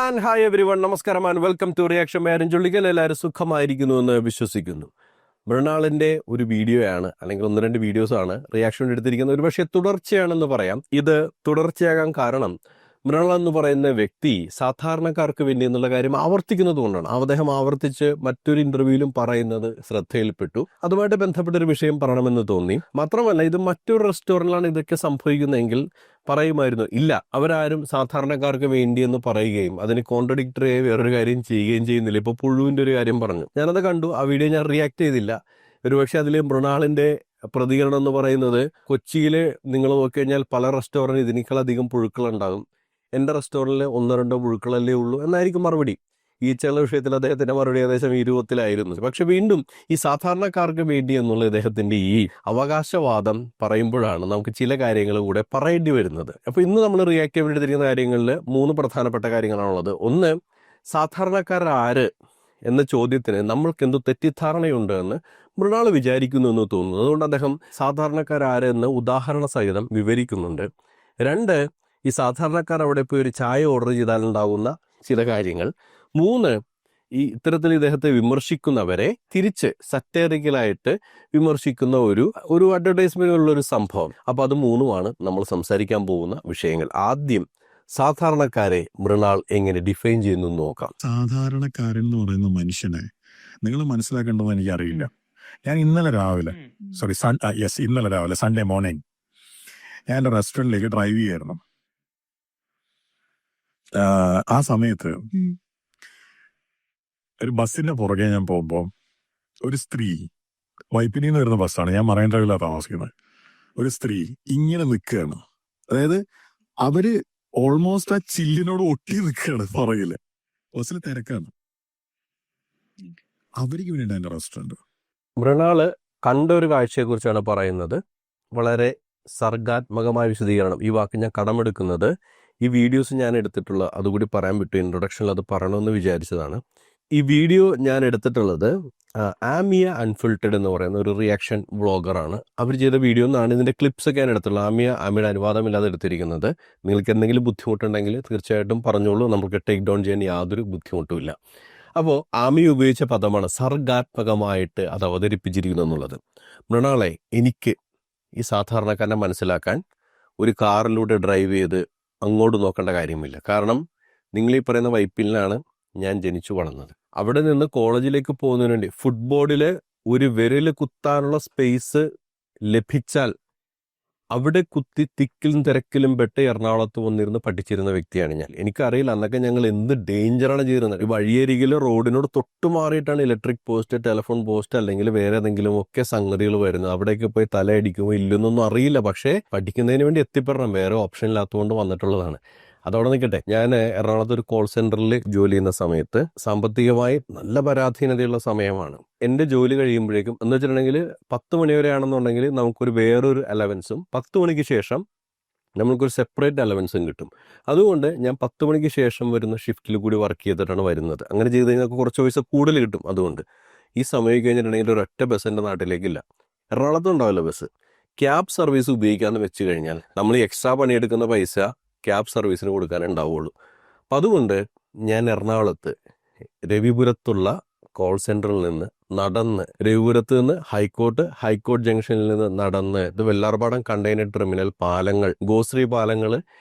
And hi everyone, നമസ്കാരം and welcome to reaction മേരഞ്ചുള്ളിക്കൽ. എല്ലാവരും സുഖമായിരിക്കുന്നു എന്ന് വിശ്വസിക്കുന്നു. മൃണാളിന്റെ ഒരു വീഡിയോയാണ്, അല്ലെങ്കിൽ ഒന്ന് രണ്ട് വീഡിയോസാണ് റിയാക്ഷൻ എടുത്തിരിക്കുന്നത്. ഒരു പക്ഷേ തുടർച്ചയാണെന്ന് പറയാം. ഇത് തുടർച്ചയാകാൻ കാരണം മൃണാൾ എന്ന് പറയുന്ന വ്യക്തി സാധാരണക്കാർക്ക് വേണ്ടി എന്നുള്ള കാര്യം ആവർത്തിക്കുന്നത് കൊണ്ടാണ്. അദ്ദേഹം ആവർത്തിച്ച് മറ്റൊരു ഇന്റർവ്യൂവിലും പറയുന്നത് ശ്രദ്ധയിൽപ്പെട്ടു. അതുമായിട്ട് ബന്ധപ്പെട്ട ഒരു വിഷയം പറയണമെന്ന് തോന്നി. മാത്രമല്ല, ഇത് മറ്റൊരു റെസ്റ്റോറൻറ്റിലാണ് ഇതൊക്കെ സംഭവിക്കുന്നതെങ്കിൽ പറയുമായിരുന്നു, ഇല്ല അവരാരും സാധാരണക്കാർക്ക് വേണ്ടി എന്ന് പറയുകയും അതിന് കോൺട്രഡിക്ടറി വേറൊരു കാര്യം ചെയ്യുകയും ചെയ്യുന്നില്ല. ഇപ്പോൾ പുഴുവിൻ്റെ ഒരു കാര്യം പറഞ്ഞു, ഞാനത് കണ്ടു. ആ വീഡിയോ ഞാൻ റിയാക്ട് ചെയ്തില്ല. ഒരുപക്ഷെ അതിൽ മൃണാളിൻ്റെ പ്രതികരണം എന്ന് പറയുന്നത്, കൊച്ചിയിൽ നിങ്ങൾ നോക്കിക്കഴിഞ്ഞാൽ പല റെസ്റ്റോറൻറ്റ് ഇതിനേക്കാളധികം പുഴുക്കളുണ്ടാകും, എൻ്റെ റെസ്റ്റോറൻറ്റിൽ ഒന്നോ രണ്ടോ പുഴുക്കളല്ലേ ഉള്ളൂ എന്നായിരിക്കും മറുപടി. ഈ ചില വിഷയത്തിൽ അദ്ദേഹത്തിൻ്റെ മറുപടി ഏകദേശം 20-ലായിരുന്നു. പക്ഷെ വീണ്ടും ഈ സാധാരണക്കാർക്ക് വേണ്ടി എന്നുള്ള ഇദ്ദേഹത്തിൻ്റെ ഈ അവകാശവാദം പറയുമ്പോഴാണ് നമുക്ക് ചില കാര്യങ്ങൾ കൂടെ പറയേണ്ടി വരുന്നത്. അപ്പോൾ ഇന്ന് നമ്മൾ റിയാക്ട് ചെയ്യാൻ വേണ്ടിയിരിക്കുന്ന കാര്യങ്ങളിൽ 3 പ്രധാനപ്പെട്ട കാര്യങ്ങളാണുള്ളത്. ഒന്ന്, സാധാരണക്കാരാര് എന്ന ചോദ്യത്തിന് നമ്മൾക്ക് എന്ത് തെറ്റിദ്ധാരണയുണ്ട് എന്ന് മൃണാൾ വിചാരിക്കുന്നു എന്ന് തോന്നുന്നു. അതുകൊണ്ട് അദ്ദേഹം സാധാരണക്കാരാര് എന്ന് ഉദാഹരണ സഹിതം വിവരിക്കുന്നുണ്ട്. 2, ഈ സാധാരണക്കാർ അവിടെ പോയി ഒരു ചായ ഓർഡർ ചെയ്താലുണ്ടാകുന്ന ചില കാര്യങ്ങൾ. 3, ഈ ഇത്തരത്തിൽ ഇദ്ദേഹത്തെ വിമർശിക്കുന്നവരെ തിരിച്ച് സറ്റേറിക്കലായിട്ട് വിമർശിക്കുന്ന ഒരു അഡ്വർടൈസ്മെന്റിലുള്ള ഒരു സംഭവം. അപ്പോൾ അത് 3മാണ് നമ്മൾ സംസാരിക്കാൻ പോകുന്ന വിഷയങ്ങൾ. ആദ്യം സാധാരണക്കാരെ മൃണാൾ എങ്ങനെ ഡിഫൈൻ ചെയ്യുന്നു നോക്കാം. സാധാരണക്കാരൻ എന്ന് പറയുന്ന മനുഷ്യനെ നിങ്ങൾ മനസ്സിലാക്കേണ്ടത് എനിക്കറിയില്ല. ഞാൻ ഇന്നലെ രാവിലെ സൺഡേ മോർണിംഗ് ഞാൻ എൻ്റെ റെസ്റ്റോറൻറ്റിലേക്ക് ഡ്രൈവ് ചെയ്യായിരുന്നു. ആ സമയത്ത് ഒരു ബസ്സിന്റെ പുറകെ ഞാൻ പോകുമ്പോൾ ഒരു സ്ത്രീ, വൈപ്പിനിൽ നിന്ന് വരുന്ന ബസ്സാണ്, ഞാൻ മറൈൻ ഡ്രൈവിലാണ് താമസിക്കുന്നത്. ഒരു സ്ത്രീ ഇങ്ങനെ നിൽക്കുകയാണ്. അതായത് അവര് ഓൾമോസ്റ്റ് ആ ചില്ലിനോട് ഒട്ടി നിൽക്കുകയാണ്. പുറകില് ബസ്സിൽ തിരക്കാണ്. അവർക്ക് വേണ്ടിയിട്ട് എൻ്റെ റെസ്റ്റോറൻറ്റ്. മൃണാള് കണ്ട ഒരു കാഴ്ചയെക്കുറിച്ചാണ് പറയുന്നത്. വളരെ സർഗാത്മകമായ വിശദീകരണം. ഈ വാക്ക് ഞാൻ കടമെടുക്കുന്നത് ഈ വീഡിയോസ് ഞാൻ എടുത്തിട്ടുള്ള, അതുകൂടി പറയാൻ വിട്ടു, ഇൻട്രൊഡക്ഷനിൽ അത് പറയണമെന്ന് വിചാരിച്ചതാണ്. ഈ വീഡിയോ ഞാൻ എടുത്തിട്ടുള്ളത് ആമിയ അൺഫിൽറ്റഡ് എന്ന് പറയുന്ന ഒരു റിയാക്ഷൻ വ്ളോഗറാണ്. അവർ ചെയ്ത വീഡിയോ എന്നാണ്. ഇതിൻ്റെ ക്ലിപ്സൊക്കെ ഞാൻ എടുത്തുള്ളൂ. ആമിയുടെ അനുവാദമില്ലാതെ എടുത്തിരിക്കുന്നത്. നിങ്ങൾക്ക് എന്തെങ്കിലും ബുദ്ധിമുട്ടുണ്ടെങ്കിൽ തീർച്ചയായിട്ടും പറഞ്ഞോളൂ, നമുക്ക് ടേക്ക് ഡൗൺ ചെയ്യാൻ യാതൊരു ബുദ്ധിമുട്ടുമില്ല. അപ്പോൾ ആമിയ ഉപയോഗിച്ച പദമാണ് സർഗാത്മകമായിട്ട് അത് അവതരിപ്പിച്ചിരിക്കുന്നു എന്നുള്ളത്. മൃണാളെ, എനിക്ക് ഈ സാധാരണക്കാരനെ മനസ്സിലാക്കാൻ ഒരു കാറിലൂടെ ഡ്രൈവ് ചെയ്ത് അങ്ങോട്ട് നോക്കേണ്ട കാര്യമില്ല. കാരണം നിങ്ങൾ ഈ പറയുന്ന വൈപ്പിലാണ് ഞാൻ ജനിച്ചു വളർന്നത്. അവിടെ നിന്ന് കോളേജിലേക്ക് പോകുന്നതിന് വേണ്ടി ഫുട്ബോളിൽ ഒരു വിരൽ കുത്താനുള്ള സ്പേസ് ലഭിച്ചാൽ അവിടെ കുത്തി തിക്കിലും തിരക്കിലും പെട്ട് എറണാകുളത്ത് വന്നിരുന്ന് പഠിച്ചിരുന്ന വ്യക്തിയാണ് ഞാൻ. എനിക്കറിയില്ല അന്നൊക്കെ ഞങ്ങൾ എന്ത് ഡേഞ്ചറാണ് ചെയ്തിരുന്നത്. ഈ വഴിയരികിൽ റോഡിനോട് തൊട്ട് മാറിയിട്ടാണ് ഇലക്ട്രിക് പോസ്റ്റ്, ടെലിഫോൺ പോസ്റ്റ്, അല്ലെങ്കിൽ വേറെ ഏതെങ്കിലും ഒക്കെ സംഗതികൾ വരുന്നത്. അവിടേക്ക് പോയി തലയടിക്കുമോ ഇല്ലെന്നൊന്നും അറിയില്ല. പക്ഷേ പഠിക്കുന്നതിന് വേണ്ടി എത്തിപ്പെടണം, വേറെ ഓപ്ഷൻ ഇല്ലാത്തതുകൊണ്ട് വന്നിട്ടുള്ളതാണ്. അതവിടെ നിൽക്കട്ടെ. ഞാൻ എറണാകുളത്ത് ഒരു കോൾ സെന്ററിൽ ജോലി ചെയ്യുന്ന സമയത്ത് സാമ്പത്തികമായി നല്ല പരാധീനതയുള്ള സമയമാണ്. എൻ്റെ ജോലി കഴിയുമ്പോഴേക്കും എന്ന് വെച്ചിട്ടുണ്ടെങ്കിൽ 10 മണി വരെ ആണെന്നുണ്ടെങ്കിൽ നമുക്കൊരു വേറൊരു അലവൻസും 10 മണിക്ക് ശേഷം നമുക്കൊരു സെപ്പറേറ്റ് അലവൻസും കിട്ടും. അതുകൊണ്ട് ഞാൻ 10 മണിക്ക് ശേഷം വരുന്ന ഷിഫ്റ്റിൽ കൂടി വർക്ക് ചെയ്തിട്ടാണ് വരുന്നത്. അങ്ങനെ ചെയ്ത് കഴിഞ്ഞാൽ കുറച്ച് പൈസ കൂടുതൽ കിട്ടും. അതുകൊണ്ട് ഈ സമയം കഴിഞ്ഞിട്ടുണ്ടെങ്കിൽ ഒരൊറ്റ ബസ് എൻ്റെ നാട്ടിലേക്കില്ല. എറണാകുളത്തും ഉണ്ടാവില്ല ബസ്. ക്യാബ് സർവീസ് ഉപയോഗിക്കാമെന്ന് വെച്ച് കഴിഞ്ഞാൽ നമ്മൾ എക്സ്ട്രാ പണിയെടുക്കുന്ന പൈസ ക്യാബ് സർവീസിന് കൊടുക്കാനേ ഉണ്ടാവുള്ളൂ. അപ്പം അതുകൊണ്ട് ഞാൻ എറണാകുളത്ത് രവിപുരത്തുള്ള കോൾ സെൻറ്ററിൽ നിന്ന് നടന്ന്, രവിപുരത്ത് നിന്ന് ഹൈക്കോർട്ട് ജംഗ്ഷനിൽ നിന്ന് നടന്ന്, ഇത് വെള്ളാർപാടം കണ്ടെയ്നർ ടെർമിനൽ പാലങ്ങൾ, ഗോശ്രീ പാലങ്ങൾ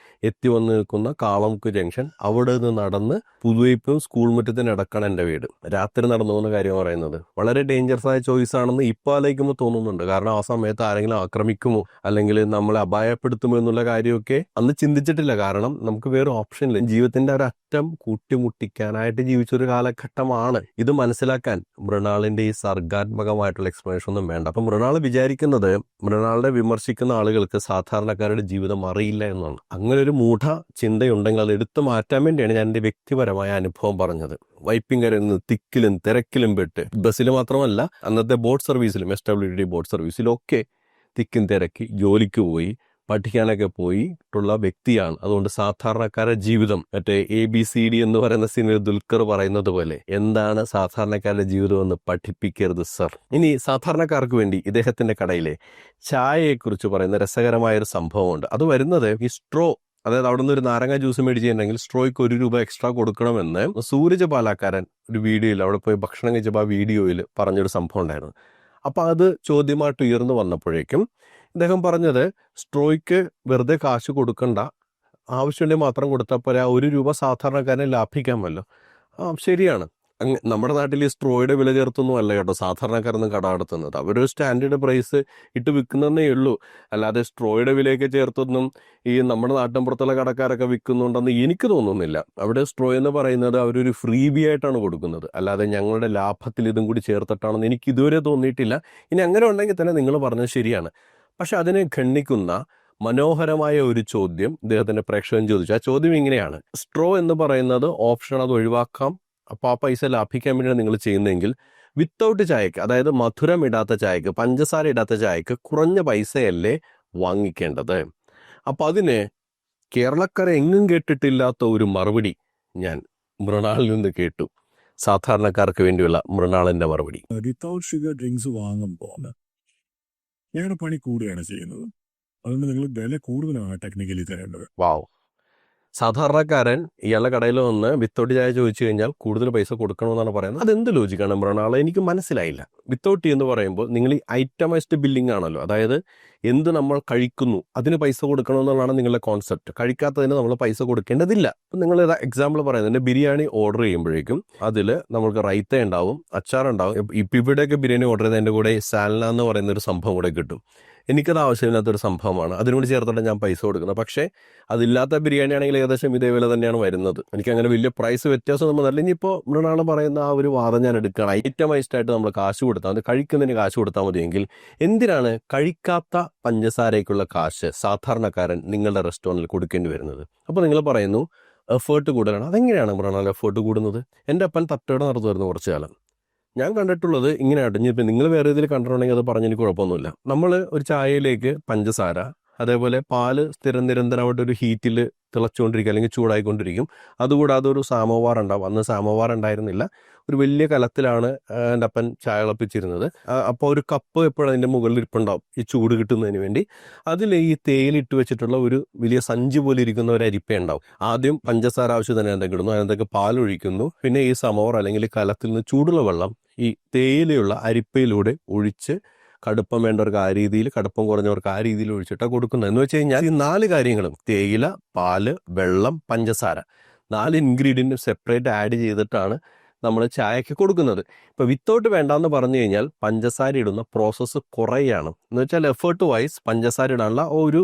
എത്തി വന്ന് നിൽക്കുന്ന കാളമുക്ക് ജംഗ്ഷൻ, അവിടെ നിന്ന് നടന്ന് പുതുവൈപ്പും സ്കൂൾ മുറ്റത്തിനടക്കാണ് എൻ്റെ വീട്. രാത്രി നടന്നു പോകുന്ന കാര്യം പറയുന്നത് വളരെ ഡേഞ്ചറസ് ആയ ചോയ്സ് ആണെന്ന് ഇപ്പോൾ ആലോചിക്കുമ്പോൾ തോന്നുന്നുണ്ട്. കാരണം ആ സമയത്ത് ആരെങ്കിലും ആക്രമിക്കുമോ അല്ലെങ്കിൽ നമ്മളെ അപായപ്പെടുത്തുമോ എന്നുള്ള കാര്യമൊക്കെ അന്ന് ചിന്തിച്ചിട്ടില്ല. കാരണം നമുക്ക് വേറെ ഓപ്ഷൻ ഇല്ല. ജീവിതത്തിൻ്റെ ഒരറ്റം കൂട്ടിമുട്ടിക്കാനായിട്ട് ജീവിച്ചൊരു കാലഘട്ടമാണ്. ഇത് മനസ്സിലാക്കാൻ മൃണാളിൻ്റെ ഈ സർഗാത്മകമായിട്ടുള്ള എക്സ്പ്ലനേഷൻ ഒന്നും വേണ്ട. അപ്പം മൃണാൾ വിചാരിക്കുന്നത് മൃണാളിനെ വിമർശിക്കുന്ന ആളുകൾക്ക് സാധാരണക്കാരുടെ ജീവിതം അറിയില്ല എന്നാണ്. അങ്ങനെ ഒരു മൂഢ ചിന്തയുണ്ടെങ്കിൽ അത് എടുത്തു മാറ്റാൻ വേണ്ടിയാണ് ഞാൻ എൻ്റെ വ്യക്തിപരമായ അനുഭവം പറഞ്ഞത്. വൈപ്പിങ്കരയിൽ നിന്ന് തിക്കിലും തിരക്കിലും പെട്ട് ബസ്സിൽ മാത്രമല്ല, അന്നത്തെ ബോട്ട് സർവീസിലും SWD ബോട്ട് സർവീസിലൊക്കെ തിക്കും തിരക്കി ജോലിക്ക് പോയി പഠിക്കാനൊക്കെ പോയിട്ടുള്ള വ്യക്തിയാണ്. അതുകൊണ്ട് സാധാരണക്കാരുടെ ജീവിതം, മറ്റേ ABCD എന്ന് പറയുന്ന സിനിമ ദുൽഖർ പറയുന്നത് പോലെ, എന്താണ് സാധാരണക്കാരുടെ ജീവിതം എന്ന് പഠിപ്പിക്കരുത് സർ. ഇനി സാധാരണക്കാർക്ക് വേണ്ടി ഇദ്ദേഹത്തിന്റെ കടയിലെ ചായയെക്കുറിച്ച് പറയുന്ന രസകരമായൊരു സംഭവമുണ്ട്. അത് വരുന്നത് ഈ സ്ട്രോ അതായത് അവിടെ നിന്ന് ഒരു നാരങ്ങ ജ്യൂസ് മേടിച്ചിട്ടുണ്ടെങ്കിൽ സ്ട്രോയ്ക്ക് ₹1 എക്സ്ട്രാ കൊടുക്കണമെന്ന് സൂരജ് പാലാക്കാരൻ ഒരു വീഡിയോയിൽ അവിടെ പോയി ഭക്ഷണം കഴിച്ചപ്പോൾ ആ വീഡിയോയിൽ പറഞ്ഞൊരു സംഭവം ഉണ്ടായിരുന്നു. അപ്പോൾ അത് ചോദ്യമായിട്ട് ഉയർന്നു വന്നപ്പോഴേക്കും ഇദ്ദേഹം പറഞ്ഞത് സ്ട്രോയ്ക്ക് വെറുതെ കാശ് കൊടുക്കണ്ട, ആവശ്യമുണ്ടെങ്കിൽ മാത്രം കൊടുത്താൽ പോരാ, ₹1 സാധാരണക്കാരനെ ലാഭിക്കാമല്ലോ. ശരിയാണ്. നമ്മുടെ നാട്ടിൽ ഈ സ്ട്രോയുടെ വില ചേർത്തൊന്നും അല്ല കേട്ടോ സാധാരണക്കാരൊന്നും കട നടത്തുന്നത്. അവരൊരു സ്റ്റാൻഡേർഡ് പ്രൈസ് ഇട്ട് വിൽക്കുന്നതേ ഉള്ളൂ. അല്ലാതെ സ്ട്രോയുടെ വിലയൊക്കെ ചേർത്തൊന്നും ഈ നമ്മുടെ നാട്ടിൻപുറത്തുള്ള കടക്കാരൊക്കെ വിൽക്കുന്നുണ്ടെന്ന് എനിക്ക് തോന്നുന്നില്ല. അവിടെ സ്ട്രോ എന്ന് പറയുന്നത് അവരൊരു ഫ്രീബി ആയിട്ടാണ് കൊടുക്കുന്നത്, അല്ലാതെ ഞങ്ങളുടെ ലാഭത്തിൽ ഇതും കൂടി ചേർത്തിട്ടാണെന്ന് എനിക്ക് ഇതുവരെ തോന്നിയിട്ടില്ല. ഇനി അങ്ങനെ ഉണ്ടെങ്കിൽ തന്നെ നിങ്ങൾ പറഞ്ഞത് ശരിയാണ്. പക്ഷെ അതിനെ ഖണ്ഡിക്കുന്ന മനോഹരമായ ഒരു ചോദ്യം ഇദ്ദേഹത്തിന്റെ പ്രേക്ഷകൻ ചോദിച്ചു. ആ ചോദ്യം ഇങ്ങനെയാണ്: സ്ട്രോ എന്ന് പറയുന്നത് ഓപ്ഷൻ, അത് ഒഴിവാക്കാം, അപ്പോൾ ആ പൈസ ലാഭിക്കാൻ വേണ്ടിയാണ് നിങ്ങൾ ചെയ്യുന്നതെങ്കിൽ വിത്തൗട്ട് ചായക്ക്, അതായത് മധുരം ഇടാത്ത ചായക്ക്, പഞ്ചസാര ഇടാത്ത ചായക്ക് കുറഞ്ഞ പൈസയല്ലേ വാങ്ങിക്കേണ്ടത്? അപ്പോൾ അതിന് കേരളക്കര എങ്ങും കേട്ടിട്ടില്ലാത്ത ഒരു മറുപടി ഞാൻ മൃണാളിൽ നിന്ന് കേട്ടു. സാധാരണക്കാർക്ക് വേണ്ടിയുള്ള മൃണാളിന്റെ മറുപടി. വിത്തൗട്ട് ഷുഗർ ഡ്രിങ്ക്സ് വാങ്ങുമ്പോൾ ഞങ്ങളുടെ പണി കൂടുകയാണ് ചെയ്യുന്നത്. അതുകൊണ്ട് നിങ്ങൾ വില കൂടുതലാണ് ടെക്നിക്കലി തരേണ്ടത്. വാവ്. സാധാരണക്കാരൻ ഇയാളുടെ കടയിൽ വന്ന് വിത്തൗട്ട് ചായ ചോദിച്ചു കഴിഞ്ഞാൽ കൂടുതൽ പൈസ കൊടുക്കണമെന്നാണ് പറയുന്നത്. അതെന്ത് ലോജിക്കാണ് മൃണാളെ? എനിക്ക് മനസ്സിലായില്ല. വിത്തൗട്ട് എന്ന് പറയുമ്പോൾ നിങ്ങൾ ഈ ഐറ്റമൈസ്ഡ് ബില്ലിംഗ് ആണല്ലോ, അതായത് എന്ത് നമ്മൾ കഴിക്കുന്നു അതിന് പൈസ കൊടുക്കണമെന്നുള്ളതാണ് നിങ്ങളുടെ കോൺസെപ്റ്റ്. കഴിക്കാത്തതിന് നമ്മൾ പൈസ കൊടുക്കേണ്ടതില്ല. അപ്പം നിങ്ങൾ എക്സാമ്പിൾ പറയുന്നത് ബിരിയാണി ഓർഡർ ചെയ്യുമ്പോഴേക്കും അതിൽ നമുക്ക് റൈത്ത ഉണ്ടാവും, അച്ചാറുണ്ടാവും. ഇപ്പം ഇവിടെയൊക്കെ ബിരിയാണി ഓർഡർ ചെയ്തതിൻ്റെ കൂടെ സാലന എന്ന് പറയുന്ന ഒരു സംഭവം കൂടെ കിട്ടും. എനിക്കത് ആവശ്യമില്ലാത്തൊരു സംഭവമാണ്, അതിനോട് ചേർത്തിട്ട് ഞാൻ പൈസ കൊടുക്കുന്നത്. പക്ഷേ അതില്ലാത്ത ബിരിയാണി ആണെങ്കിൽ ഏകദേശം ഇതേ വില തന്നെയാണ് വരുന്നത്. എനിക്കങ്ങനെ വലിയ പ്രൈസ് വ്യത്യാസം നമ്മൾ നല്ല. ഇനിയിപ്പോൾ മൃണാൾ പറയുന്ന ആ ഒരു വാദം ഞാൻ എടുക്കുകയാണ്. ഐറ്റമൈസ്ഡ് ആയിട്ട് നമ്മൾ കാശ് കൊടുത്താൽ മതി, കഴിക്കുന്നതിന് കാശ് കൊടുത്താൽ മതിയെങ്കിൽ എന്തിനാണ് കഴിക്കാത്ത പഞ്ചസാരയ്ക്കുള്ള കാശ് സാധാരണക്കാരൻ നിങ്ങളുടെ റെസ്റ്റോറൻറ്റിൽ കൊടുക്കേണ്ടി വരുന്നത്? അപ്പോൾ നിങ്ങൾ പറയുന്നു എഫേർട്ട് കൂടുതലാണ്. അതെങ്ങനെയാണ് മൃണാൾ എഫേർട്ട് കൂടുന്നത്? എൻ്റെ അപ്പൻ തട്ടുകട നടത്തുമായിരുന്നു കുറച്ചു കാലം. ഞാൻ കണ്ടിട്ടുള്ളത് ഇങ്ങനെയായിട്ട്, ഇനിയിപ്പോൾ നിങ്ങൾ വേറെ ഇതിൽ കണ്ടിട്ടുണ്ടെങ്കിൽ അത് പറഞ്ഞെനിക്ക് കുഴപ്പമൊന്നുമില്ല. നമ്മൾ ഒരു ചായയിലേക്ക് പഞ്ചസാര, അതേപോലെ പാല് നിരന്തരമായിട്ട് ഒരു ഹീറ്റിൽ തിളച്ചുകൊണ്ടിരിക്കും അല്ലെങ്കിൽ ചൂടായിക്കൊണ്ടിരിക്കും. അതുകൂടാതെ ഒരു സാമോവാർ ഉണ്ടാവും. അന്ന് സാമോവാർ ഉണ്ടായിരുന്നില്ല, ഒരു വലിയ കലത്തിലാണ് എൻ്റെ അപ്പൻ ചായ തിളപ്പിച്ചിരുന്നത്. അപ്പോൾ ഒരു കപ്പ് എപ്പോഴും അതിൻ്റെ മുകളിൽ ഇരിപ്പുണ്ടാവും ഈ ചൂട് കിട്ടുന്നതിന് വേണ്ടി. അതിൽ ഈ തേയിലിട്ട് വെച്ചിട്ടുള്ള ഒരു വലിയ സഞ്ചി പോലെ ഇരിക്കുന്ന ഒരു അരിപ്പ ഉണ്ടാവും. ആദ്യം പഞ്ചസാര ആവശ്യം തന്നെ എന്തൊക്കെ ഇടുന്നു, അതിനകത്തേക്ക് പാലൊഴിക്കുന്നു, പിന്നെ ഈ സമോവർ അല്ലെങ്കിൽ കലത്തിൽ നിന്ന് ചൂടുള്ള വെള്ളം ഈ തേയിലയുള്ള അരിപ്പയിലൂടെ ഒഴിച്ച് കടുപ്പം വേണ്ടവർക്ക് ആ രീതിയിൽ, കടുപ്പം കുറഞ്ഞവർക്ക് ആ രീതിയിൽ ഒഴിച്ചിട്ടാണ് കൊടുക്കുന്നത്. എന്ന് വെച്ച് കഴിഞ്ഞാൽ ഈ 4 കാര്യങ്ങളും തേയില, പാല്, വെള്ളം, പഞ്ചസാര 4 ഇൻഗ്രീഡിയൻറ്റും സെപ്പറേറ്റ് ആഡ് ചെയ്തിട്ടാണ് നമ്മൾ ചായക്ക് കൊടുക്കുന്നത്. ഇപ്പോൾ വിത്തൗട്ട് വേണ്ടാന്ന് പറഞ്ഞു കഴിഞ്ഞാൽ പഞ്ചസാര ഇടുന്ന പ്രോസസ്സ് കുറയാണ്. എന്ന് വെച്ചാൽ എഫേർട്ട് വൈസ് പഞ്ചസാര ഇടാനുള്ള ഒരു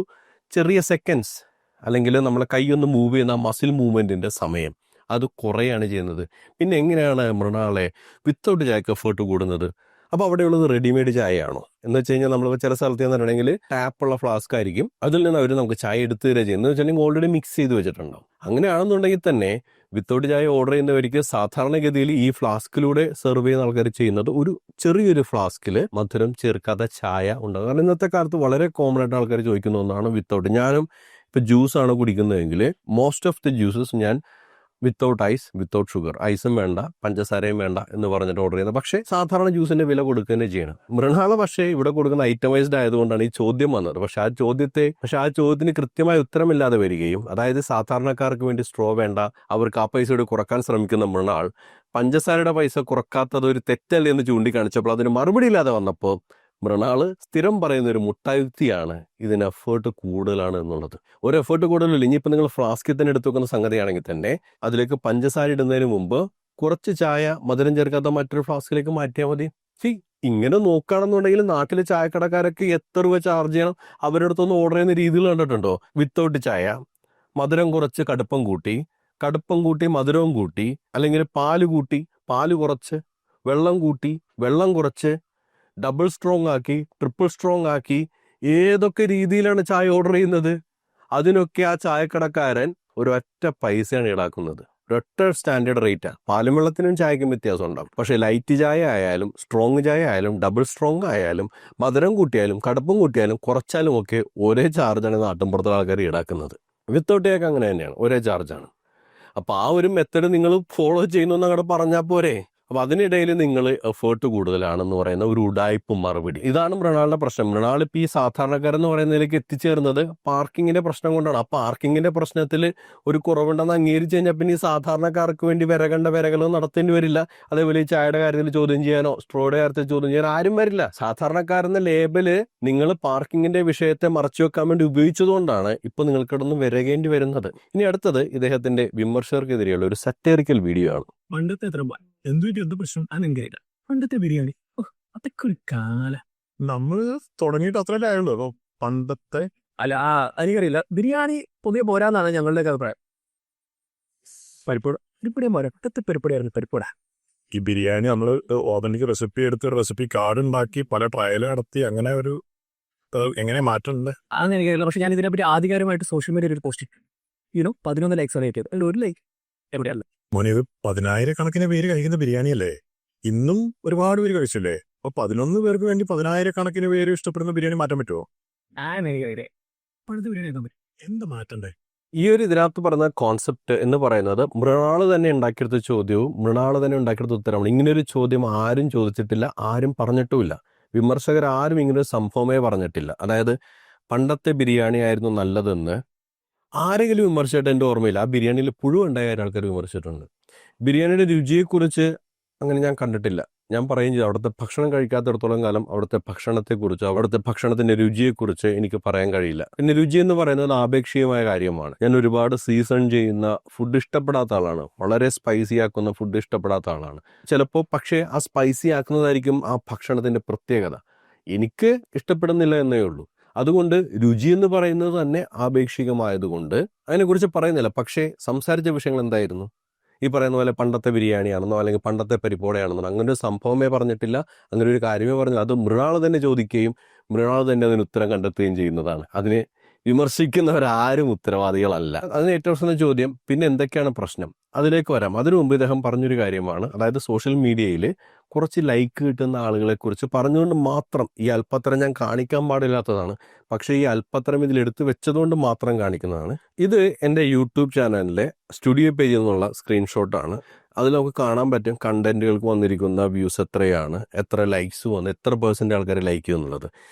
ചെറിയ സെക്കൻഡ്സ് അല്ലെങ്കിൽ നമ്മളെ കൈയൊന്ന് മൂവ് ചെയ്യുന്ന മസിൽ മൂവ്മെൻറ്റിൻ്റെ സമയം അത് കുറയാണ് ചെയ്യുന്നത്. പിന്നെ എങ്ങനെയാണ് മൃണാളെ വിത്തൗട്ട് ചായക്ക് എഫേർട്ട് കൂടുന്നത്? അപ്പോൾ അവിടെയുള്ളത് റെഡിമെയ്ഡ് ചായയാണോ? എന്ന് വെച്ച് കഴിഞ്ഞാൽ നമ്മൾ ചില സ്ഥലത്ത് നിന്നുണ്ടെങ്കിൽ ടാപ്പുള്ള ഫ്ലാസ്ക് ആയിരിക്കും, അതിൽ നിന്ന് അവർ നമുക്ക് ചായ എടുത്ത് തരിക ചെയ്യുന്നത്. എന്ന് വെച്ചിട്ടുണ്ടെങ്കിൽ ഓൾറെഡി മിക്സ് ചെയ്ത് വെച്ചിട്ടുണ്ടാവും. അങ്ങനെയാണെന്നുണ്ടെങ്കിൽ തന്നെ വിത്തൗട്ട് ചായ ഓർഡർ ചെയ്യുന്നവർക്ക് സാധാരണഗതിയിൽ ഈ ഫ്ലാസ്കിലൂടെ സെർവ് ചെയ്യുന്ന ആൾക്കാർ ചെയ്യുന്നത് ഒരു ചെറിയൊരു ഫ്ലാസ്കിൽ മധുരം ചേർക്കാത്ത ചായ ഉണ്ടാകും. കാരണം ഇന്നത്തെ കാലത്ത് വളരെ കോമൺ ആയിട്ട് ആൾക്കാർ ചോദിക്കുന്ന ഒന്നാണ് വിത്തൗട്ട്. ഞാനും ഇപ്പോൾ ജ്യൂസാണ് കുടിക്കുന്നതെങ്കിൽ മോസ്റ്റ് ഓഫ് ദി ജ്യൂസസ് ഞാൻ വിത്തൗട്ട് ഐസ്, വിത്തൗട്ട് ഷുഗർ, ഐസും വേണ്ട പഞ്ചസാരയും വേണ്ട എന്ന് പറഞ്ഞിട്ട് ഓർഡർ ചെയ്യുന്നത്. പക്ഷേ സാധാരണ ജ്യൂസിൻ്റെ വില കൊടുക്കുക തന്നെ ചെയ്യണം. മൃണാൾ പക്ഷേ ഇവിടെ കൊടുക്കുന്ന ഐറ്റമൈസ്ഡ് ആയതുകൊണ്ടാണ് ഈ ചോദ്യം വന്നത്. പക്ഷേ ആ ചോദ്യത്തിന് കൃത്യമായ ഉത്തരമില്ലാതെ വരികയും, അതായത് സാധാരണക്കാർക്ക് വേണ്ടി സ്ട്രോ വേണ്ട, അവർക്ക് ആ പൈസ കൂടി കുറക്കാൻ ശ്രമിക്കുന്ന മൃണാൾ പഞ്ചസാരയുടെ പൈസ കുറക്കാത്തത് ഒരു തെറ്റല്ലേ എന്ന് ചൂണ്ടിക്കാണിച്ചപ്പോൾ അതിന് മറുപടി ഇല്ലാതെ വന്നപ്പോൾ മൃണാൾ സ്ഥിരം പറയുന്ന ഒരു മുട്ടായുക്തിയാണ് ഇതിന് എഫേർട്ട് കൂടുതലാണ് എന്നുള്ളത്. ഒരു എഫേർട്ട് കൂടുതലില്ല. ഇനിയിപ്പോൾ നിങ്ങൾ ഫ്ലാസ്കിൽ തന്നെ എടുത്തു വെക്കുന്ന സംഗതിയാണെങ്കിൽ തന്നെ അതിലേക്ക് പഞ്ചസാര ഇടുന്നതിന് മുമ്പ് കുറച്ച് ചായ മധുരം ചേർക്കാത്ത മറ്റൊരു ഫ്ലാസ്കിലേക്ക് മാറ്റിയാൽ മതി. ഇങ്ങനെ നോക്കുകയാണെന്നുണ്ടെങ്കിൽ നാട്ടിലെ ചായക്കടക്കാരൊക്കെ എത്ര രൂപ ചാർജ് ചെയ്യണം? അവരുടെ അടുത്തൊന്ന് ഓർഡർ ചെയ്യുന്ന രീതിയിൽ കണ്ടിട്ടുണ്ടോ? വിത്തൗട്ട് ചായ, മധുരം കുറച്ച് കടുപ്പം കൂട്ടി മധുരവും കൂട്ടി, അല്ലെങ്കിൽ പാല് കൂട്ടി പാല് കുറച്ച്, വെള്ളം കൂട്ടി വെള്ളം കുറച്ച്, ഡബിൾ സ്ട്രോങ് ആക്കി, ട്രിപ്പിൾ സ്ട്രോങ് ആക്കി, ഏതൊക്കെ രീതിയിലാണ് ചായ ഓർഡർ ചെയ്യുന്നത്? അതിനൊക്കെ ആ ചായക്കടക്കാരൻ ഒരൊറ്റ പൈസയാണ് ഈടാക്കുന്നത്. ഒരൊറ്റ സ്റ്റാൻഡേർഡ് റേറ്റാണ്. പാലും വെള്ളത്തിനും ചായക്കും വ്യത്യാസം ഉണ്ടാകും. പക്ഷേ ലൈറ്റ് ചായ ആയാലും സ്ട്രോങ് ചായ ആയാലും ഡബിൾ സ്ട്രോങ് ആയാലും മധുരം കൂട്ടിയാലും കടുപ്പം കൂട്ടിയാലും കുറച്ചാലും ഒക്കെ ഒരേ ചാർജാണ് നാട്ടിൻപുറത്തുള്ള ആൾക്കാർ ഈടാക്കുന്നത്. വിത്തൗട്ട് ചായക്ക് അങ്ങനെ തന്നെയാണ്, ഒരേ ചാർജാണ്. അപ്പോൾ ആ ഒരു മെത്തേഡ് നിങ്ങൾ ഫോളോ ചെയ്യുന്നു എന്നങ്ങോട്ട് പറഞ്ഞാൽ പോരെ? അപ്പോൾ അതിനിടയിൽ നിങ്ങൾ എഫേർട്ട് കൂടുതലാണെന്ന് പറയുന്ന ഒരു ഉഡായിപ്പ് മറുപടി. ഇതാണ് മൃണാളിന്റെ പ്രശ്നം. മൃണാൾ ഇപ്പോൾ ഈ സാധാരണക്കാരെന്ന് പറയുന്നതിലേക്ക് എത്തിച്ചേർന്നത് പാർക്കിങ്ങിന്റെ പ്രശ്നം കൊണ്ടാണ്. ആ പാർക്കിങ്ങിന്റെ പ്രശ്നത്തിൽ ഒരു കുറവുണ്ടെന്ന് അംഗീകരിച്ച് കഴിഞ്ഞാൽ പിന്നെ ഈ സാധാരണക്കാർക്ക് വേണ്ടി വിരകണ്ട വിരകൾ നടത്തേണ്ടി വരില്ല. അതേപോലെ ഈ ചായയുടെ കാര്യത്തിൽ ചോദ്യം ചെയ്യാനോ സ്ട്രോയുടെ കാര്യത്തിൽ ചോദ്യം ചെയ്യാനോ ആരും വരില്ല. സാധാരണക്കാരെന്ന ലേബല് നിങ്ങൾ പാർക്കിങ്ങിന്റെ വിഷയത്തെ മറച്ചു വെക്കാൻ വേണ്ടി ഉപയോഗിച്ചതുകൊണ്ടാണ് ഇപ്പോൾ നിങ്ങൾക്കിടന്ന് വിരകേണ്ടി വരുന്നത്. ഇനി അടുത്തത് ഇദ്ദേഹത്തിന്റെ വിമർശകർക്കെതിരെയുള്ള ഒരു സറ്റേറിക്കൽ വീഡിയോ ആണ്. പണ്ടത്തെ എത്ര എന്ത് പ്രശ്നം അനങ്കയില്ല. പണ്ടത്തെ ബിരിയാണി അതൊക്കെ ഒരു കാല. നമ്മള് തുടങ്ങിയിട്ട് അത്രയല്ലേ ആയുള്ളൂ. അപ്പൊ പണ്ടത്തെ അല്ല എനിക്കറിയില്ല, ബിരിയാണി പുതിയ പോരാന്നാണ് ഞങ്ങളുടെ അഭിപ്രായം. പരിപ്പൂട പോരാ, പണ്ടത്തെ പരിപ്പൂടായിരുന്നു പരിപ്പൂട. ഈ ബിരിയാണി നമ്മൾ ഓതന്റിക് റെസിപ്പി എടുത്ത് റെസിപ്പി കാർഡ് ഉണ്ടാക്കി പല ട്രയൽ നടത്തി അങ്ങനെ ഒരു എങ്ങനെ മാറ്റുന്നുണ്ട് അതൊന്നും എനിക്കറിയില്ല. പക്ഷെ ഞാൻ ഇതിനെപ്പറ്റി ആധികാരികമായിട്ട് സോഷ്യൽ മീഡിയയിൽ ഒരു പോസ്റ്റ് 11 ലൈക്സ് ആണ് കിട്ടിയത്. അതിൽ 1 ലൈക്ക് എവിടെയല്ല. മോനെ, ഇത് 10,000 പേര് കഴിക്കുന്ന ബിരിയാണിയല്ലേ? ഇന്നും ഒരുപാട് പേര് കഴിച്ചില്ലേ? അപ്പൊ 11 പേർക്ക് വേണ്ടി 10,000 പേര് ഇഷ്ടപ്പെടുന്ന ബിരിയാണി മാറ്റാൻ പറ്റുമോ? എനിക്കറിയില്ല. പണ്ടത്തെ ബിരിയാണി എന്താ മാറ്റണ്ടേ? ഈ ഒരു ഇതിനകത്ത് പറഞ്ഞ കോൺസെപ്റ്റ് എന്ന് പറയുന്നത് മൃണാൾ തന്നെ ഉണ്ടാക്കിയെടുത്ത ചോദ്യവും മൃണാൾ തന്നെ ഉണ്ടാക്കിയെടുത്ത ഉത്തരമാണ്. ഇങ്ങനൊരു ചോദ്യം ആരും ചോദിച്ചിട്ടില്ല, ആരും പറഞ്ഞിട്ടുമില്ല. വിമർശകർ ആരും ഇങ്ങനൊരു സംഭവമേ പറഞ്ഞിട്ടില്ല. അതായത് പണ്ടത്തെ ബിരിയാണി ആയിരുന്നു നല്ലതെന്ന് ആരെങ്കിലും വിമർശിച്ചിട്ട് എൻ്റെ ഓർമ്മയില്ല. ആ ബിരിയാണിയിൽ പുഴു ഉണ്ടായ ആൾക്കാർ വിമർശിച്ചിട്ടുണ്ട്. ബിരിയാണിയുടെ രുചിയെക്കുറിച്ച് അങ്ങനെ ഞാൻ കണ്ടിട്ടില്ല. ഞാൻ പറയുകയും ചെയ്തു, അവിടുത്തെ ഭക്ഷണം കഴിക്കാത്തിടത്തോളം കാലം അവിടുത്തെ ഭക്ഷണത്തെക്കുറിച്ച് അവിടുത്തെ ഭക്ഷണത്തിൻ്റെ രുചിയെക്കുറിച്ച് എനിക്ക് പറയാൻ കഴിയില്ല. പിന്നെ രുചി എന്ന് പറയുന്നത് ആപേക്ഷികമായ കാര്യമാണ്. ഞാൻ ഒരുപാട് സീസൺ ചെയ്യുന്ന ഫുഡ് ഇഷ്ടപ്പെടാത്ത ആളാണ്. വളരെ സ്പൈസി ആക്കുന്ന ഫുഡ് ഇഷ്ടപ്പെടാത്ത ആളാണ്. ചിലപ്പോൾ പക്ഷേ ആ സ്പൈസി ആക്കുന്നതായിരിക്കും ആ ഭക്ഷണത്തിൻ്റെ പ്രത്യേകത. എനിക്ക് ഇഷ്ടപ്പെടുന്നില്ല എന്നേ ഉള്ളൂ. അതുകൊണ്ട് രുചി എന്ന് പറയുന്നത് തന്നെ ആപേക്ഷികമായതുകൊണ്ട് അതിനെക്കുറിച്ച് പറയുന്നില്ല. പക്ഷേ സംസാരിച്ച വിഷയങ്ങൾ എന്തായിരുന്നു? ഈ പറയുന്ന പോലെ പണ്ടത്തെ ബിരിയാണിയാണെന്നോ അല്ലെങ്കിൽ പണ്ടത്തെ പരിപ്പോടയാണെന്നോ അങ്ങനെ ഒരു സംഭവമേ പറഞ്ഞിട്ടില്ല, അങ്ങനെ ഒരു കാര്യമേ പറഞ്ഞില്ല. അത് മൃണാൾ തന്നെ ചോദിക്കുകയും മൃണാൾ തന്നെ അതിന് ഉത്തരം കണ്ടെത്തുകയും ചെയ്യുന്നതാണ്. അതിനെ വിമർശിക്കുന്നവരാരും ഉത്തരവാദികളല്ല. അതിന് ഏറ്റവും അവസാന ചോദ്യം, പിന്നെ എന്തൊക്കെയാണ് പ്രശ്നം? അതിലേക്ക് വരാം. അതിനു മുമ്പ് ഇദ്ദേഹം പറഞ്ഞൊരു കാര്യമാണ്, അതായത് സോഷ്യൽ മീഡിയയിൽ കുറച്ച് ലൈക്ക് കിട്ടുന്ന ആളുകളെക്കുറിച്ച് പറഞ്ഞുകൊണ്ട് മാത്രം ഈ അല്പത്തരം ഞാൻ കാണിക്കാൻ പാടില്ലാത്തതാണ്, പക്ഷേ ഈ അല്പത്തരം ഇതിൽ എടുത്തു വെച്ചതുകൊണ്ട് മാത്രം കാണിക്കുന്നതാണ്. ഇത് എൻ്റെ യൂട്യൂബ് ചാനലിലെ സ്റ്റുഡിയോ പേജിൽ നിന്നുള്ള സ്ക്രീൻഷോട്ടാണ്. അതിൽ നമുക്ക് കാണാൻ പറ്റും കണ്ടന്റുകൾക്ക് വന്നിരിക്കുന്ന വ്യൂസ് എത്രയാണ്, എത്ര ലൈക്സ് വന്നു, എത്ര % ആൾക്കാർ ലൈക്ക് ചെയ്യുന്നുള്ളത്.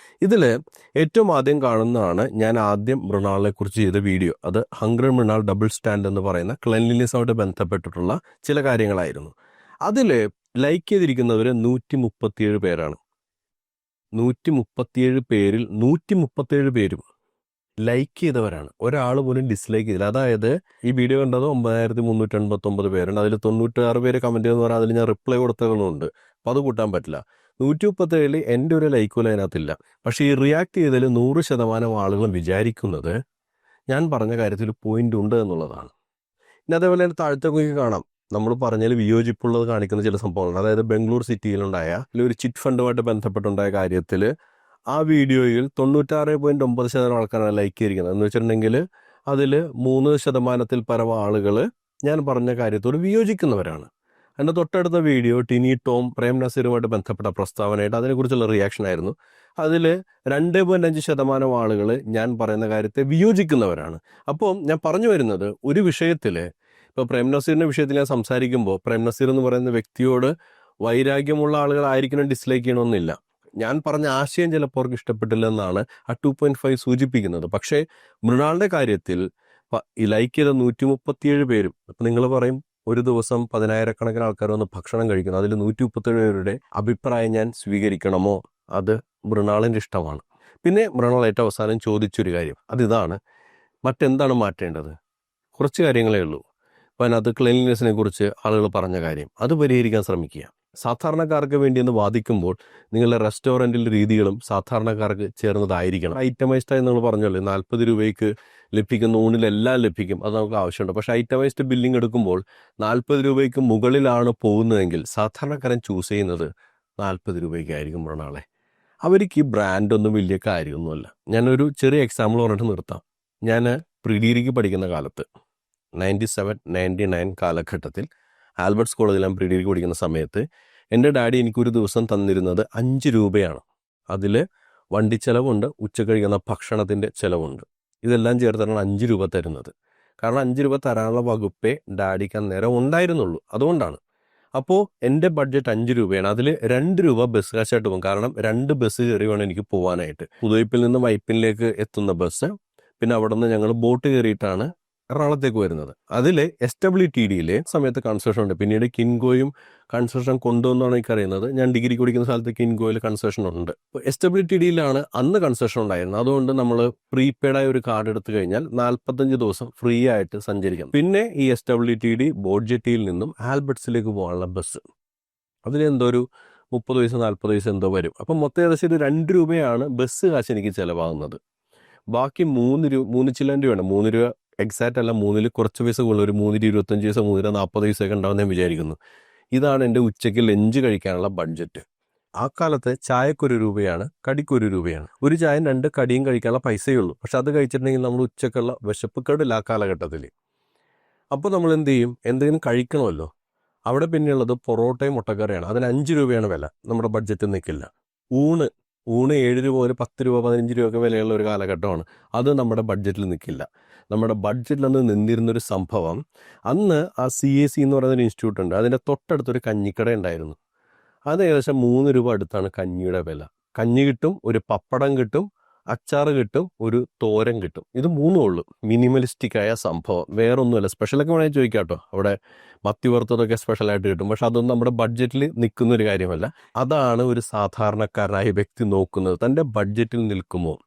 ഇതിൽ ഏറ്റവും ആദ്യം കാണുന്നതാണ് ഞാൻ ആദ്യം മൃണാളിനെ കുറിച്ച് ചെയ്ത വീഡിയോ. അത് ഹംഗ്രി മൃണാൾ ഡബിൾ സ്റ്റാൻഡ് എന്ന് പറയുന്ന ക്ലെൻലിനെസ്സുമായിട്ട് ബന്ധപ്പെട്ടിട്ടുള്ള ചില കാര്യങ്ങളായിരുന്നു. അതിൽ ലൈക്ക് ചെയ്തിരിക്കുന്നവർ 137 പേരാണ്. 137 പേരിൽ 137 പേരും ലൈക്ക് ചെയ്തവരാണ്. ഒരാൾ പോലും ഡിസ്ലൈക്ക് ചെയ്തില്ല. അതായത് ഈ വീഡിയോ കണ്ടത് 9389 പേരുണ്ട്. അതിൽ 96 പേര് കമൻറ്റ് ചെയ്യുന്ന പറഞ്ഞാൽ അതിൽ ഞാൻ റിപ്ലൈ കൊടുത്തതുകൊണ്ട് അപ്പോൾ അത് കൂട്ടാൻ പറ്റില്ല. 137 എൻ്റെ ഒരു ലൈക്ക് പോലും അതിനകത്തില്ല. പക്ഷേ ഈ റിയാക്ട് ചെയ്തതിൽ 100% ആളുകളും വിചാരിക്കുന്നത് ഞാൻ പറഞ്ഞ കാര്യത്തിൽ പോയിന്റ് ഉണ്ട് എന്നുള്ളതാണ്. പിന്നെ അതേപോലെ തന്നെ താഴത്തേക്ക് കാണാം, നമ്മൾ പറഞ്ഞാൽ വിയോജിപ്പുള്ളത് കാണിക്കുന്ന ചില സംഭവങ്ങൾ. അതായത് ബംഗളൂർ സിറ്റിയിലുണ്ടായ ഒരു ചിറ്റ് ഫണ്ടുമായിട്ട് ബന്ധപ്പെട്ടുണ്ടായ കാര്യത്തിൽ ആ വീഡിയോയിൽ 96.9% ആൾക്കാരാണ് ലൈക്ക് ചെയ്തിരിക്കുന്നത്. എന്ന് വെച്ചിട്ടുണ്ടെങ്കിൽ അതിൽ 3% പരം ആളുകൾ ഞാൻ പറഞ്ഞ കാര്യത്തോട് വിയോജിക്കുന്നവരാണ്. അതിൻ്റെ തൊട്ടടുത്ത വീഡിയോ ടിനി ടോം പ്രേം നസീറുമായിട്ട് ബന്ധപ്പെട്ട പ്രസ്താവനയായിട്ട് അതിനെക്കുറിച്ചുള്ള റിയാക്ഷൻ ആയിരുന്നു. അതിൽ 2.5% ആളുകൾ ഞാൻ പറയുന്ന കാര്യത്തെ വിയോജിക്കുന്നവരാണ്. അപ്പോൾ ഞാൻ പറഞ്ഞു വരുന്നത്, ഒരു വിഷയത്തിൽ ഇപ്പോൾ പ്രേം നസീറിൻ്റെ വിഷയത്തിൽ ഞാൻ സംസാരിക്കുമ്പോൾ പ്രേം നസീർ എന്ന് പറയുന്ന വ്യക്തിയോട് വൈരാഗ്യമുള്ള ആളുകളായിരിക്കണം ഡിസ്ലൈക്ക് ചെയ്യണമെന്നില്ല. ഞാൻ പറഞ്ഞ ആശയം ചിലപ്പോൾ അവർക്ക് ഇഷ്ടപ്പെട്ടില്ലെന്നാണ് ആ 2.5 സൂചിപ്പിക്കുന്നത്. പക്ഷേ മൃണാളിൻ്റെ കാര്യത്തിൽ ഈ ലൈക്ക് ചെയ്ത 137 പേരും, അപ്പം നിങ്ങൾ പറയും ഒരു ദിവസം 10,000 ആൾക്കാർ വന്ന് ഭക്ഷണം കഴിക്കുന്നു, അതിൽ 137 പേരുടെ അഭിപ്രായം ഞാൻ സ്വീകരിക്കണമോ? അത് മൃണാളിൻ്റെ ഇഷ്ടമാണ്. പിന്നെ മൃണാൾ ഏറ്റവും അവസാനം ചോദിച്ചൊരു കാര്യം അതിതാണ്, മറ്റെന്താണ് മാറ്റേണ്ടത്? കുറച്ച് കാര്യങ്ങളേ ഉള്ളൂ. അപ്പോൾ അതിനകത്ത് ക്ലീൻലിനെസ്സിനെ കുറിച്ച് ആളുകൾ പറഞ്ഞ കാര്യം അത് പരിഹരിക്കാൻ ശ്രമിക്കുക. സാധാരണക്കാർക്ക് വേണ്ടി എന്ന് വാദിക്കുമ്പോൾ നിങ്ങളുടെ റെസ്റ്റോറൻറ്റിൽ രീതികളും സാധാരണക്കാർക്ക് ചേർന്നതായിരിക്കണം. ഐറ്റമൈസ്ഡായി നിങ്ങൾ പറഞ്ഞല്ലോ, 40 രൂപയ്ക്ക് ലഭിക്കുന്ന ഊണിലെല്ലാം ലഭിക്കും, അത് നമുക്ക് ആവശ്യമുണ്ട്. പക്ഷേ ഐറ്റമൈസ്ഡ് ബില്ലിംഗ് എടുക്കുമ്പോൾ 40 രൂപയ്ക്ക് മുകളിലാണ് പോകുന്നതെങ്കിൽ സാധാരണക്കാരൻ ചൂസ് ചെയ്യുന്നത് 40 രൂപയ്ക്കായിരിക്കും. മൃണാളെ അവർക്ക് ഈ ബ്രാൻഡൊന്നും വലിയ കാര്യമൊന്നുമല്ല. ഞാനൊരു ചെറിയ എക്സാമ്പിൾ പറഞ്ഞിട്ട് നിർത്താം. ഞാൻ പ്രീ ഡിഗ്രിക്ക് പഠിക്കുന്ന കാലത്ത് 97-99 കാലഘട്ടത്തിൽ ആൽബർട്ട്സ് കോളേജിൽ ഞാൻ പ്രീ ഡിഗ്രിക്ക് പഠിക്കുന്ന സമയത്ത് എൻ്റെ ഡാഡി എനിക്കൊരു ദിവസം തന്നിരുന്നത് 5 രൂപയാണ്. അതിൽ വണ്ടി ചിലവുണ്ട്, ഉച്ച കഴിക്കുന്ന ഭക്ഷണത്തിൻ്റെ ചിലവുണ്ട്. ഇതെല്ലാം ചേർത്താണ് 5 രൂപ തരുന്നത്. കാരണം 5 രൂപ തരാനുള്ള വകുപ്പേ ഡാഡിക്ക് അന്നേരം ഉണ്ടായിരുന്നുള്ളൂ. അതുകൊണ്ടാണ് അപ്പോൾ എൻ്റെ ബഡ്ജറ്റ് 5 രൂപയാണ്. അതിൽ 2 രൂപ ബസ് കാശായിട്ട് പോകും. കാരണം 2 ബസ് കയറി വേണം എനിക്ക് പോകാനായിട്ട്. പുതുവൈപ്പിൽ നിന്ന് വൈപ്പിനിലേക്ക് എത്തുന്ന ബസ്, പിന്നെ അവിടെ നിന്ന് ഞങ്ങൾ ബോട്ട് കയറിയിട്ടാണ് എറണാകുളത്തേക്ക് വരുന്നത്. അതിൽ SWTDയിലെ സമയത്ത് കൺസെഷൻ ഉണ്ട്. പിന്നീട് കിൻഗോയും കൺസെഷൻ കൊണ്ടുവന്നാണ് എനിക്കറിയുന്നത്. ഞാൻ ഡിഗ്രി പഠിക്കുന്ന സ്ഥലത്ത് കിൻഗോയിൽ കൺസെഷൻ ഉണ്ട്. അപ്പോൾ SWTDയിലാണ് അന്ന് കൺസെഷൻ ഉണ്ടായിരുന്നത്. അതുകൊണ്ട് നമ്മൾ പ്രീപെയ്ഡായ ഒരു കാർഡ് എടുത്തു കഴിഞ്ഞാൽ 45 ദിവസം ഫ്രീ ആയിട്ട് സഞ്ചരിക്കാം. പിന്നെ ഈ SWTD ബോട്ട് ജെട്ടിയിൽ നിന്നും ആൽബർട്ട്സിലേക്ക് പോകാനുള്ള ബസ്, അതിലെന്തോ ഒരു 30 പൈസ 40 പൈസ എന്തോ വരും. അപ്പം മൊത്തം ഏകദേശം ഒരു 2 രൂപയാണ് ബസ് കാശ് എനിക്ക് ചിലവാകുന്നത്. ബാക്കി 3 ചില്ലൻ്റെ രൂപയാണ്. 3 രൂപ എക്സാക്റ്റ് അല്ല, 3-ൽ കുറച്ച് പൈസ കൂടുതൽ, ഒരു 3-25 പൈസ 3-40 പൈസയൊക്കെ ഉണ്ടാവുമെന്ന് ഞാൻ വിചാരിക്കുന്നു. ഇതാണ് എൻ്റെ ഉച്ചയ്ക്ക് ലഞ്ച് കഴിക്കാനുള്ള ബഡ്ജറ്റ്. ആ കാലത്ത് ചായക്കൊരു രൂപയാണ്, കടിക്കൊരു രൂപയാണ്. ഒരു ചായയും 2 കടിയും കഴിക്കാനുള്ള പൈസയേ ഉള്ളൂ. പക്ഷെ അത് കഴിച്ചിട്ടുണ്ടെങ്കിൽ നമ്മൾ ഉച്ചക്കുള്ള വിശപ്പ് കേടില്ല ആ കാലഘട്ടത്തിൽ. അപ്പോൾ നമ്മൾ എന്ത് ചെയ്യും? എന്തെങ്കിലും കഴിക്കണമല്ലോ. അവിടെ പിന്നെയുള്ളത് പൊറോട്ടയും മുട്ടക്കറിയാണ്. അതിന് 5 രൂപയാണ് വില. നമ്മുടെ ബഡ്ജറ്റ് നിൽക്കില്ല. ഊണ് 7 രൂപ മുതൽ 10 രൂപ 15 രൂപയൊക്കെ വിലയുള്ള ഒരു കാലഘട്ടമാണ്. അത് നമ്മുടെ ബഡ്ജറ്റിൽ നിൽക്കില്ല. നമ്മുടെ ബഡ്ജറ്റിൽ അന്ന് നിന്നിരുന്നൊരു സംഭവം, അന്ന് ആ CAC എന്ന് പറയുന്നൊരു ഇൻസ്റ്റിറ്റ്യൂട്ട് ഉണ്ട്. അതിൻ്റെ തൊട്ടടുത്തൊരു കഞ്ഞിക്കട ഉണ്ടായിരുന്നു. അത് ഏകദേശം 3 രൂപ അടുത്താണ് കഞ്ഞിയുടെ വില. കഞ്ഞി കിട്ടും, ഒരു പപ്പടം കിട്ടും, അച്ചാറ് കിട്ടും, ഒരു തോരൻ കിട്ടും. ഇത് 3 ഉള്ളൂ. മിനിമലിസ്റ്റിക്കായ സംഭവം, വേറൊന്നുമല്ല. സ്പെഷ്യലൊക്കെ വേണമെങ്കിൽ ചോദിക്കാം കേട്ടോ. അവിടെ മത്തി വറുത്തതൊക്കെ സ്പെഷ്യലായിട്ട് കിട്ടും. പക്ഷെ അതൊന്നും നമ്മുടെ ബഡ്ജറ്റിൽ നിൽക്കുന്ന ഒരു കാര്യമല്ല. അതാണ് ഒരു സാധാരണക്കാരനായ വ്യക്തി നോക്കുന്നത്. തൻ്റെ ബഡ്ജറ്റിൽ നിൽക്കുമോ?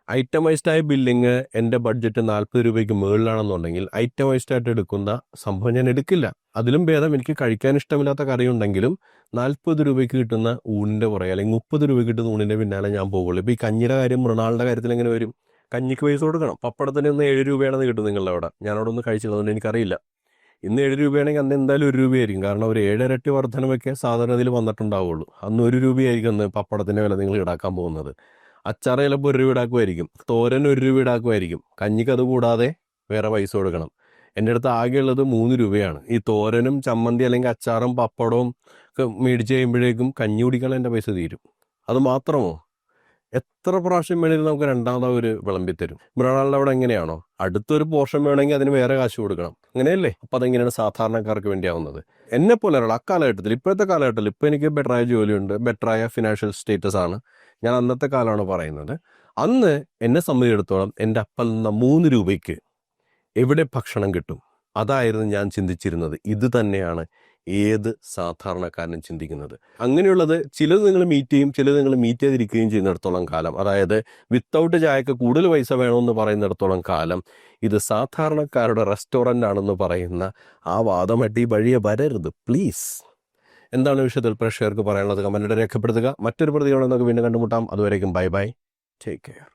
ഐറ്റമൈസ്ഡ് ആയ ബില്ലിങ് എൻ്റെ ബഡ്ജറ്റ് 40 രൂപയ്ക്ക് മുകളിലാണെന്നുണ്ടെങ്കിൽ ഐറ്റമൈസ്ഡ് ആയിട്ട് എടുക്കുന്ന സംഭവം ഞാൻ എടുക്കില്ല. അതിലും ഭേദം എനിക്ക് കഴിക്കാൻ ഇഷ്ടമില്ലാത്ത കറിയുണ്ടെങ്കിലും 40 രൂപയ്ക്ക് കിട്ടുന്ന ഊണിൻ്റെ പുറകെ, അല്ലെങ്കിൽ 30 രൂപയ്ക്ക് കിട്ടുന്ന ഊണിൻ്റെ പിന്നാലെ ഞാൻ പോകുള്ളൂ. ഇപ്പോൾ ഈ കഞ്ഞിയുടെ കാര്യം, മൃണാളിൻ്റെ കാര്യത്തിൽ എങ്ങനെ വരും? കഞ്ഞിക്ക് പൈസ കൊടുക്കണം. പപ്പടത്തിന് ഒന്ന് 7 രൂപയാണെന്ന് കിട്ടും നിങ്ങളുടെ അവിടെ. ഞാനവിടെ ഒന്ന് കഴിച്ചിട്ടുള്ളതുകൊണ്ട് എനിക്കറിയില്ല. ഇന്ന് 7 രൂപയാണെങ്കിൽ അന്ന് എന്തായാലും 1 രൂപയായിരിക്കും. കാരണം ഒരു 7 ഇരട്ടി വർധനമൊക്കെ സാധാരണ ഇതിൽ വന്നിട്ടുണ്ടാവുള്ളൂ. അന്ന് 1 രൂപയായിരിക്കും അന്ന് പപ്പടത്തിൻ്റെ വില നിങ്ങൾ ഈടാക്കാൻ പോകുന്നത്. അച്ചാറ് ചിലപ്പോൾ 1 രൂപ ഈടാക്കുമായിരിക്കും, തോരൻ 1 രൂപ ഈടാക്കുമായിരിക്കും. കഞ്ഞിക്ക് അത് കൂടാതെ വേറെ പൈസ കൊടുക്കണം. എൻ്റെ അടുത്ത് ആകെയുള്ളത് 3 രൂപയാണ്. ഈ തോരനും ചമ്മന്തി അല്ലെങ്കിൽ അച്ചാറും പപ്പടവും ഒക്കെ മേടിച്ച് കഴിയുമ്പോഴേക്കും കഞ്ഞി കുടിക്കാൻ എൻ്റെ പൈസ തീരും. അത് മാത്രമോ? എത്ര പ്രാവശ്യം വേണമെങ്കിലും നമുക്ക് രണ്ടാമത് ഒരു വിളമ്പിത്തരും. മൃണാളിൻ്റെ അവിടെ എങ്ങനെയാണോ? അടുത്തൊരു പോർഷൻ വേണമെങ്കിൽ അതിന് വേറെ കാശ് കൊടുക്കണം. അങ്ങനെയല്ലേ? അപ്പോൾ അതെങ്ങനെയാണ് സാധാരണക്കാർക്ക് വേണ്ടിയാവുന്നത്? എന്നെപ്പോലെ ഒരാൾ അക്കാലഘട്ടത്തിൽ, ഇപ്പോഴത്തെ കാലഘട്ടത്തിൽ, ഇപ്പോൾ എനിക്ക് ബെറ്ററായ ജോലിയുണ്ട്, ബെറ്ററായ ഫിനാൻഷ്യൽ സ്റ്റേറ്റസ് ആണ്. ഞാൻ അന്നത്തെ കാലമാണ് പറയുന്നത്. അന്ന് എന്നെ സംബന്ധിച്ചിടത്തോളം എൻ്റെ അപ്പം നിന്ന 3 രൂപയ്ക്ക് എവിടെ ഭക്ഷണം കിട്ടും? അതായിരുന്നു ഞാൻ ചിന്തിച്ചിരുന്നത്. ഇത് തന്നെയാണ് ഏത് സാധാരണക്കാരനും ചിന്തിക്കുന്നത്. അങ്ങനെയുള്ളത് ചിലത് നിങ്ങൾ മീറ്റ് ചെയ്യും, ചിലത് നിങ്ങൾ മീറ്റ് ചെയ്തിരിക്കുകയും ചെയ്യുന്നിടത്തോളം കാലം, അതായത് വിത്തൗട്ട് ചായക്ക് കൂടുതൽ പൈസ വേണമെന്ന് പറയുന്നിടത്തോളം കാലം ഇത് സാധാരണക്കാരുടെ റെസ്റ്റോറൻ്റ് ആണെന്ന് പറയുന്ന ആ വാദമായിട്ട് ഈ വഴിയെ വരരുത് പ്ലീസ്. എന്താണ് വിഷയത്തിൽ പ്രേക്ഷകർക്ക് പറയാനുള്ളത്? കമൻറ്റിലൂടെ രേഖപ്പെടുത്തുക. മറ്റൊരു പ്രതികരണം നമുക്ക് വീണ്ടും കണ്ടുമുട്ടാം. അതുവരേക്കും ബൈ ബൈ, ടേക്ക് കെയർ.